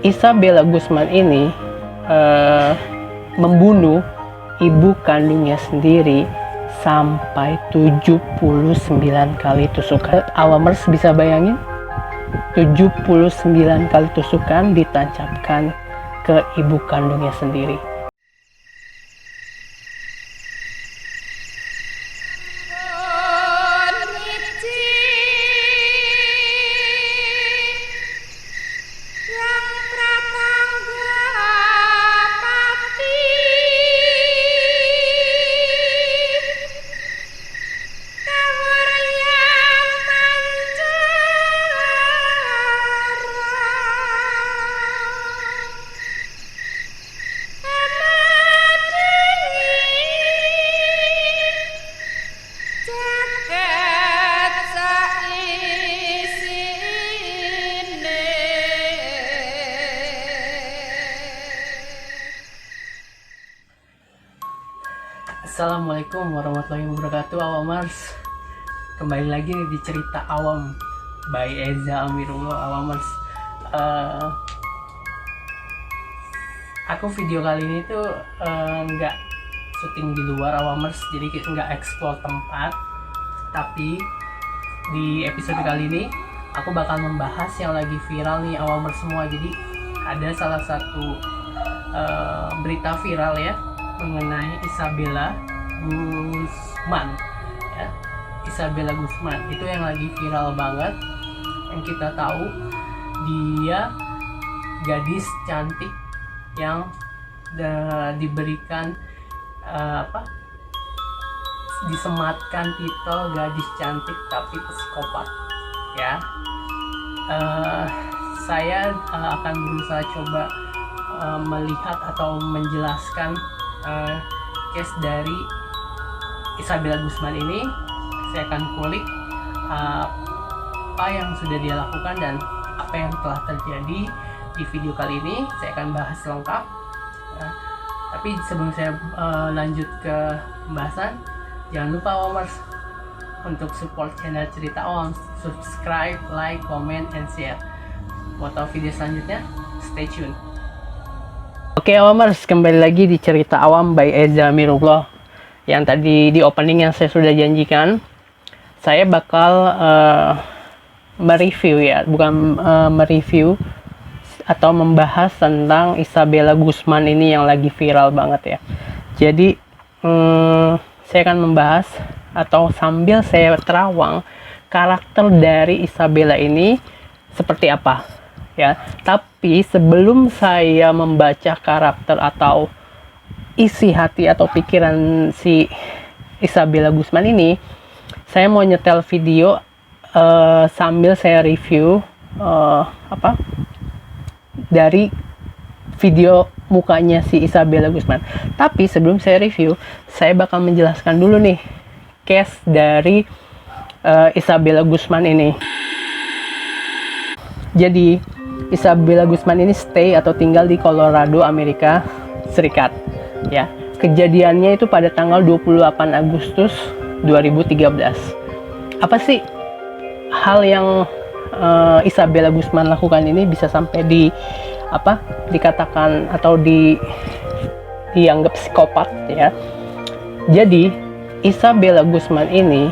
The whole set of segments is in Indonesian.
Isabella Guzman ini membunuh ibu kandungnya sendiri sampai 79 kali tusukan. Awamers bisa bayangin? 79 kali tusukan ditancapkan ke ibu kandungnya sendiri. Assalamualaikum warahmatullahi wabarakatuh, Awamers. Kembali lagi nih di cerita awam by Eza Amirullah, Awamers. Aku video kali ini tuh nggak syuting di luar, Awamers, jadi kita nggak explore tempat. Tapi di episode kali ini aku bakal membahas yang lagi viral nih, Awamers semua. Jadi ada salah satu berita viral ya mengenai Isabella Guzman ya. Isabella Guzman itu yang lagi viral banget, yang kita tahu dia gadis cantik yang diberikan disematkan titel gadis cantik tapi psikopat ya. Saya akan berusaha coba melihat atau menjelaskan case dari Isabella Guzman ini. Saya akan kulik apa yang sudah dia lakukan dan apa yang telah terjadi di video kali ini. Saya akan bahas lengkap. Tapi sebelum saya lanjut ke pembahasan, jangan lupa Awamers untuk support channel Cerita Awam, subscribe, like, comment, and share. Mau tahu video selanjutnya? Stay tune. Oke, Awamers, kembali lagi di Cerita Awam by Eza Amirullah. Yang tadi di opening yang saya sudah janjikan, saya bakal mereview ya, bukan mereview atau membahas tentang Isabella Guzman ini yang lagi viral banget ya. Jadi saya akan membahas atau sambil saya terawang karakter dari Isabella ini seperti apa ya. Tapi sebelum saya membaca karakter atau isi hati atau pikiran si Isabella Guzman ini, saya mau nyetel video sambil saya review dari video mukanya si Isabella Guzman. Tapi sebelum saya review, saya bakal menjelaskan dulu nih case dari Isabella Guzman ini. Jadi Isabella Guzman ini stay atau tinggal di Colorado, Amerika Serikat ya. Kejadiannya itu pada tanggal 28 Agustus 2013. Apa sih hal yang Isabella Guzman lakukan ini bisa sampai dikatakan atau dianggap psikopat ya. Jadi Isabella Guzman ini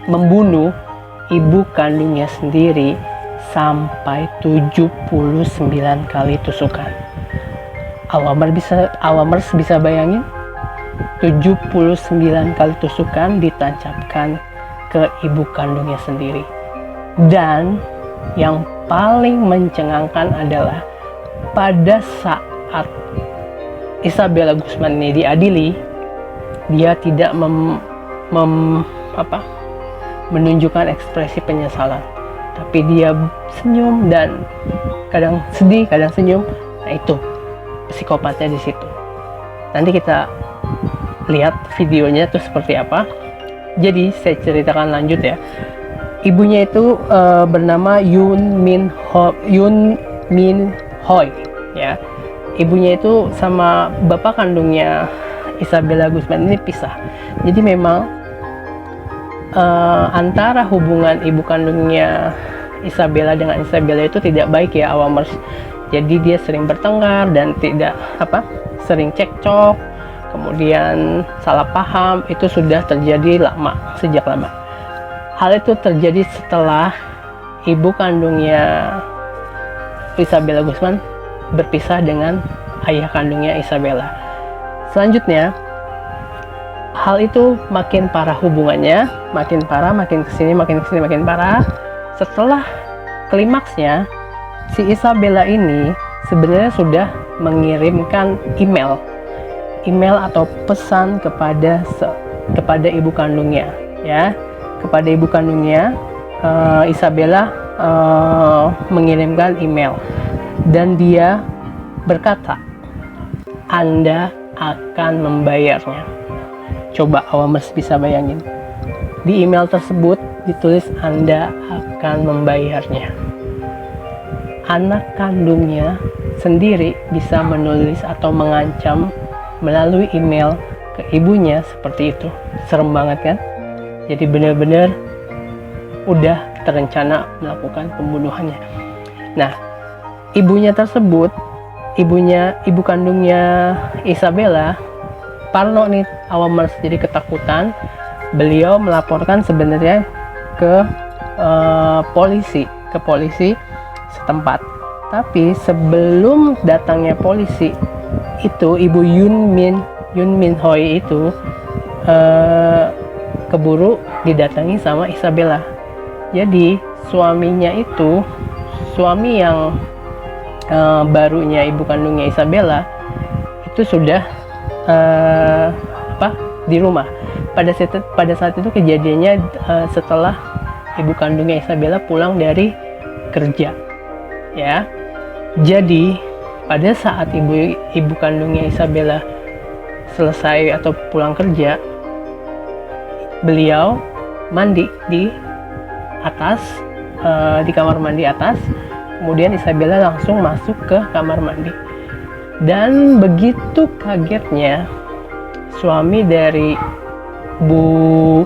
membunuh ibu kandungnya sendiri sampai 79 kali tusukan. Awamers bisa bayangin? 79 kali tusukan ditancapkan ke ibu kandungnya sendiri. Dan yang paling mencengangkan adalah pada saat Isabella Guzman ini diadili, dia tidak menunjukkan ekspresi penyesalan, tapi dia senyum dan kadang sedih, kadang senyum. Nah, itu psikopatnya di situ. Nanti kita lihat videonya itu seperti apa. Jadi saya ceritakan lanjut ya. Ibunya itu bernama Yoon Min Hoi ya. Ibunya itu sama bapak kandungnya Isabella Guzman ini pisah. Jadi memang antara hubungan ibu kandungnya Isabella dengan Isabella itu tidak baik ya awamers. Jadi dia sering bertengkar dan sering cekcok, kemudian salah paham, itu sudah terjadi sejak lama. Hal itu terjadi setelah ibu kandungnya Isabella Guzman berpisah dengan ayah kandungnya Isabella. Selanjutnya, hal itu makin parah hubungannya, makin kesini makin parah. Setelah klimaksnya, si Isabella ini sebenarnya sudah mengirimkan email atau pesan kepada ibu kandungnya, ya. Kepada ibu kandungnya, Isabella mengirimkan email dan dia berkata, Anda akan membayarnya. Coba awamers bisa bayangin. Di email tersebut ditulis Anda akan membayarnya. Anak kandungnya sendiri bisa menulis atau mengancam melalui email ke ibunya seperti itu. Serem banget kan? Jadi benar-benar udah terencana melakukan pembunuhannya. Nah, ibu kandungnya Isabella parno nih awamers, jadi ketakutan. Beliau melaporkan sebenarnya ke polisi setempat. Tapi sebelum datangnya polisi itu, ibu Yun Min Hoi itu keburu didatangi sama Isabella. Jadi suaminya itu, suami yang barunya ibu kandungnya Isabella itu sudah di rumah. Pada saat itu kejadiannya setelah ibu kandungnya Isabella pulang dari kerja, ya. Jadi pada saat ibu kandungnya Isabella selesai atau pulang kerja, beliau mandi di atas, di kamar mandi atas. Kemudian Isabella langsung masuk ke kamar mandi. Dan begitu kagetnya suami dari Bu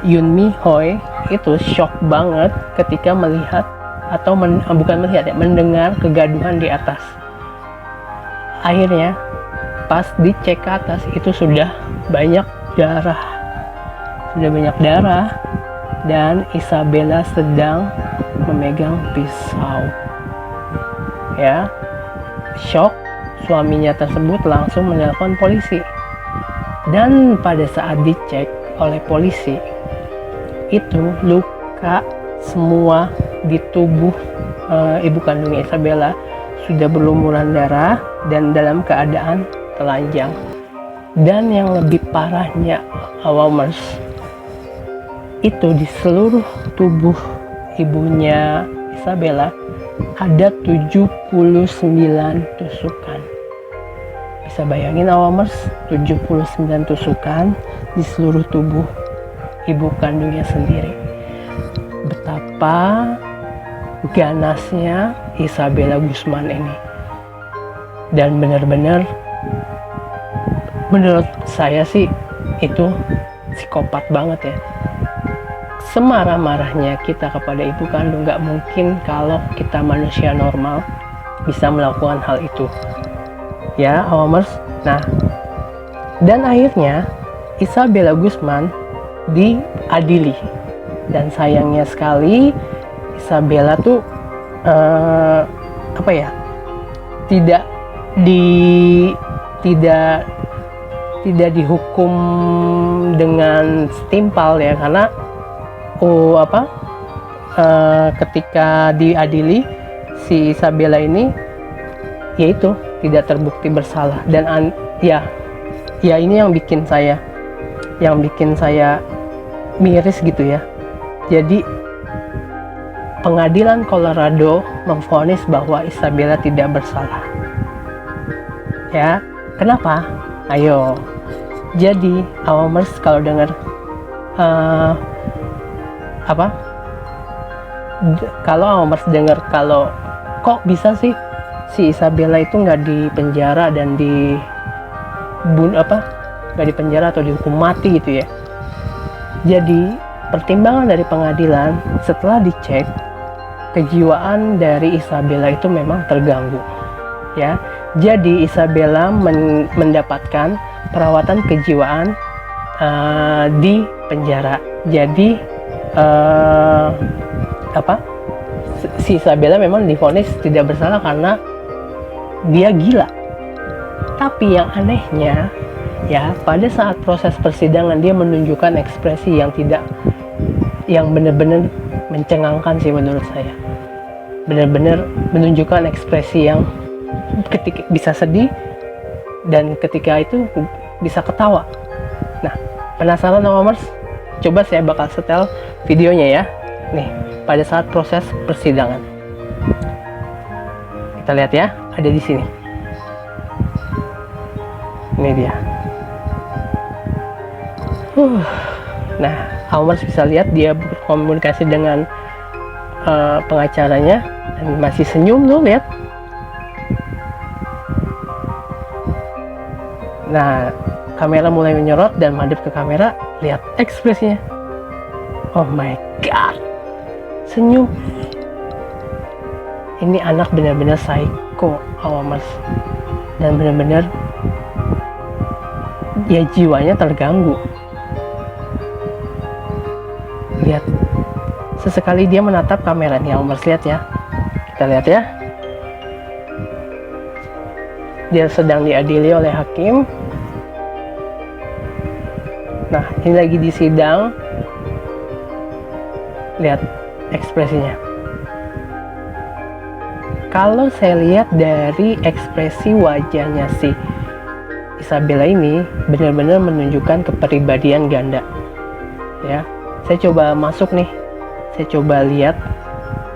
Yun Mi Hoi itu shock banget ketika melihat atau mendengar kegaduhan di atas. Akhirnya pas dicek ke atas itu sudah banyak darah dan Isabella sedang memegang pisau, ya. Shock, suaminya tersebut langsung menelpon polisi. Dan pada saat dicek oleh polisi, itu luka semua di tubuh ibu kandungnya Isabella sudah berlumuran darah dan dalam keadaan telanjang. Dan yang lebih parahnya awamers, itu di seluruh tubuh ibunya Isabella ada 79 tusukan. Bisa bayangin awamers, 79 tusukan di seluruh tubuh ibu kandungnya sendiri. Betapa ganasnya Isabella Guzman ini. Dan benar-benar menurut saya sih itu psikopat banget ya. Semarah-marahnya kita kepada ibu kandung, gak mungkin kalau kita manusia normal bisa melakukan hal itu, ya awamers. Nah, dan akhirnya Isabella Guzman diadili, dan sayangnya sekali Isabella tuh tidak dihukum dengan setimpal ya, karena ketika diadili si Isabella ini yaitu tidak terbukti bersalah. Dan ya ini yang bikin saya miris gitu ya. Jadi pengadilan Colorado memvonis bahwa Isabella tidak bersalah. Ya, kenapa? Ayo. Jadi awamers kalau dengar kalau awamers dengar kalau kok bisa sih si Isabella itu nggak dipenjara dan nggak dipenjara atau dihukum mati gitu ya. Jadi pertimbangan dari pengadilan setelah dicek kejiwaan dari Isabella itu memang terganggu, ya. Jadi Isabella mendapatkan perawatan kejiwaan di penjara. Jadi si Isabella memang divonis tidak bersalah karena dia gila. Tapi yang anehnya, ya, pada saat proses persidangan dia menunjukkan ekspresi yang benar-benar mencengangkan sih menurut saya. Benar-benar menunjukkan ekspresi yang ketika bisa sedih dan ketika itu bisa ketawa. Nah, penasaran Awamers? Coba saya bakal setel videonya ya. Nih, pada saat proses persidangan. Kita lihat ya, ada di sini. Ini dia. Nah, Awamers bisa lihat dia berkomunikasi dengan pengacaranya dan masih senyum tuh, lihat. Nah, kamera mulai menyorot dan madep ke kamera, lihat ekspresinya. Oh my god, senyum. Ini anak benar-benar psycho, Awamers, dan benar-benar ya jiwanya terganggu. Lihat, sesekali dia menatap kamera nih, Awamers, lihat ya. Kita lihat ya. Dia sedang diadili oleh hakim. Nah, ini lagi di sidang. Lihat ekspresinya. Kalau saya lihat dari ekspresi wajahnya si Isabella ini, benar-benar menunjukkan kepribadian ganda. Ya, saya coba masuk nih. Saya coba lihat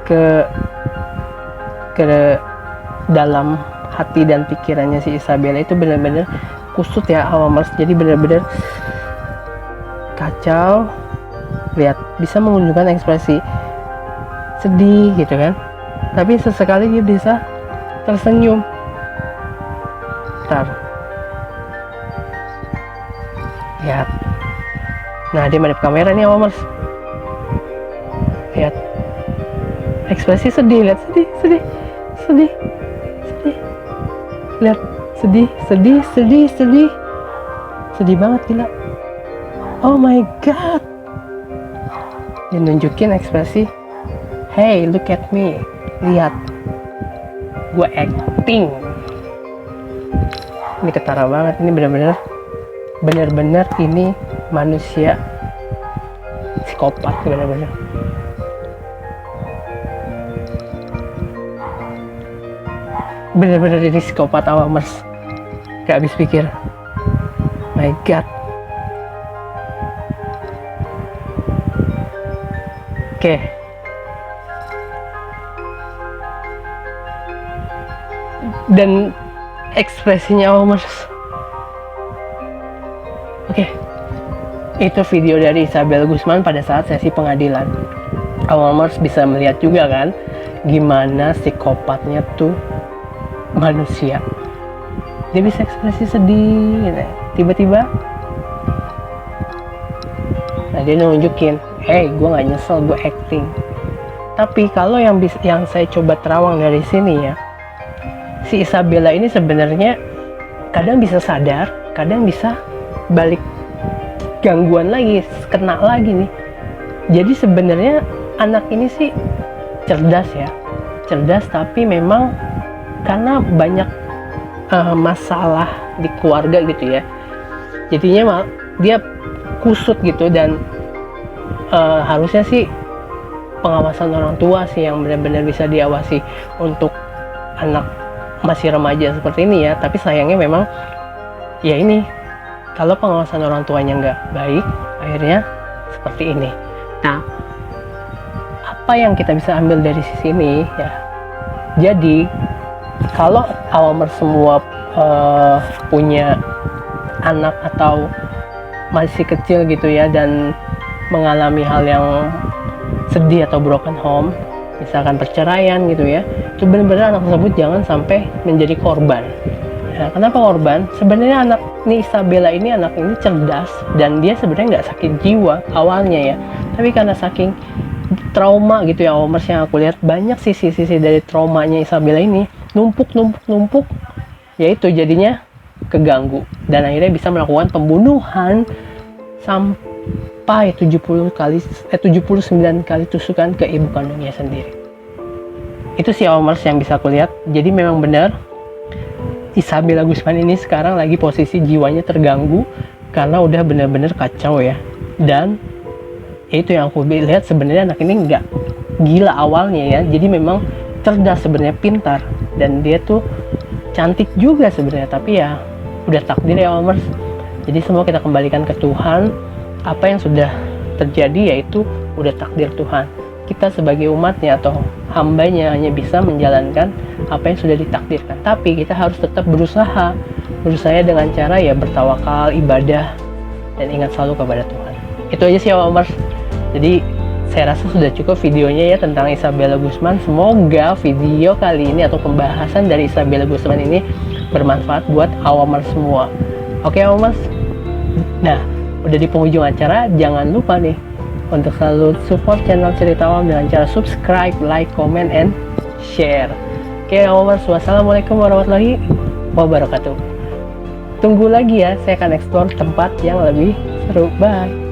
ke dalam hati dan pikirannya si Isabella itu benar-benar kusut ya, Awamers. Jadi benar-benar kacau. Lihat, bisa menunjukkan ekspresi sedih gitu kan, tapi sesekali dia bisa tersenyum. Ntar lihat. Nah, dia madep kamera nih, Awamers. Lihat ekspresi sedih, lihat sedih. Lihat sedih banget, gila. Oh my god. Dia nunjukin ekspresi, hey, look at me, lihat, gue acting. Ini ketara banget, ini benar-benar ini manusia psikopat, benar-benar. Benar-benar ini psikopat, Awamers. Gak habis pikir. My god. Oke. Dan ekspresinya, Awamers. Oke. Itu video dari Isabel Guzman pada saat sesi pengadilan. Awamers bisa melihat juga kan gimana psikopatnya tuh manusia. Dia bisa ekspresi sedih gitu. Tiba-tiba dia nunjukin, hey, gue gak nyesel, gue acting. Tapi kalau yang saya coba terawang dari sini ya, si Isabella ini sebenarnya kadang bisa sadar, kadang bisa balik gangguan lagi, kena lagi nih. Jadi sebenarnya anak ini sih cerdas ya, cerdas, tapi memang karena banyak masalah di keluarga gitu ya, jadinya dia kusut gitu. Dan harusnya sih pengawasan orang tua sih yang benar-benar bisa diawasi untuk anak masih remaja seperti ini ya. Tapi sayangnya memang ya ini, kalau pengawasan orang tuanya nggak baik, akhirnya seperti ini. Nah, apa yang kita bisa ambil dari sini ya, jadi kalau Awamers semua punya anak atau masih kecil gitu ya, dan mengalami hal yang sedih atau broken home, misalkan perceraian gitu ya, itu benar-benar anak tersebut jangan sampai menjadi korban. Nah, kenapa korban? Sebenarnya anak ini Isabella ini, anak ini cerdas dan dia sebenarnya nggak sakit jiwa awalnya ya, tapi karena saking trauma gitu ya Awamers, yang aku lihat banyak sisi-sisi dari traumanya Isabella ini numpuk, yaitu jadinya keganggu dan akhirnya bisa melakukan pembunuhan sampai 79 kali tusukan ke ibu kandungnya sendiri. Itu sih Awamers yang bisa aku lihat. Jadi memang benar Isabella Guzman ini sekarang lagi posisi jiwanya terganggu karena udah benar-benar kacau ya. Dan itu yang aku lihat, sebenarnya anak ini nggak gila awalnya ya, jadi memang cerdas sebenarnya, pintar, dan dia tuh cantik juga sebenarnya, tapi ya udah takdir ya Awamers. Jadi semua kita kembalikan ke Tuhan. Apa yang sudah terjadi yaitu udah takdir Tuhan. Kita sebagai umatnya atau hambanya hanya bisa menjalankan apa yang sudah ditakdirkan, tapi kita harus tetap berusaha dengan cara ya bertawakal, ibadah, dan ingat selalu kepada Tuhan. Itu aja sih Awamers. Jadi saya rasa sudah cukup videonya ya tentang Isabella Guzman. Semoga video kali ini atau pembahasan dari Isabella Guzman ini bermanfaat buat Awamers semua. Oke Awamers? Nah, udah di penghujung acara, jangan lupa nih untuk selalu support channel Cerita Awam dengan cara subscribe, like, comment, and share. Oke Awamers, wassalamualaikum warahmatullahi wabarakatuh. Tunggu lagi ya, saya akan explore tempat yang lebih seru. Bye.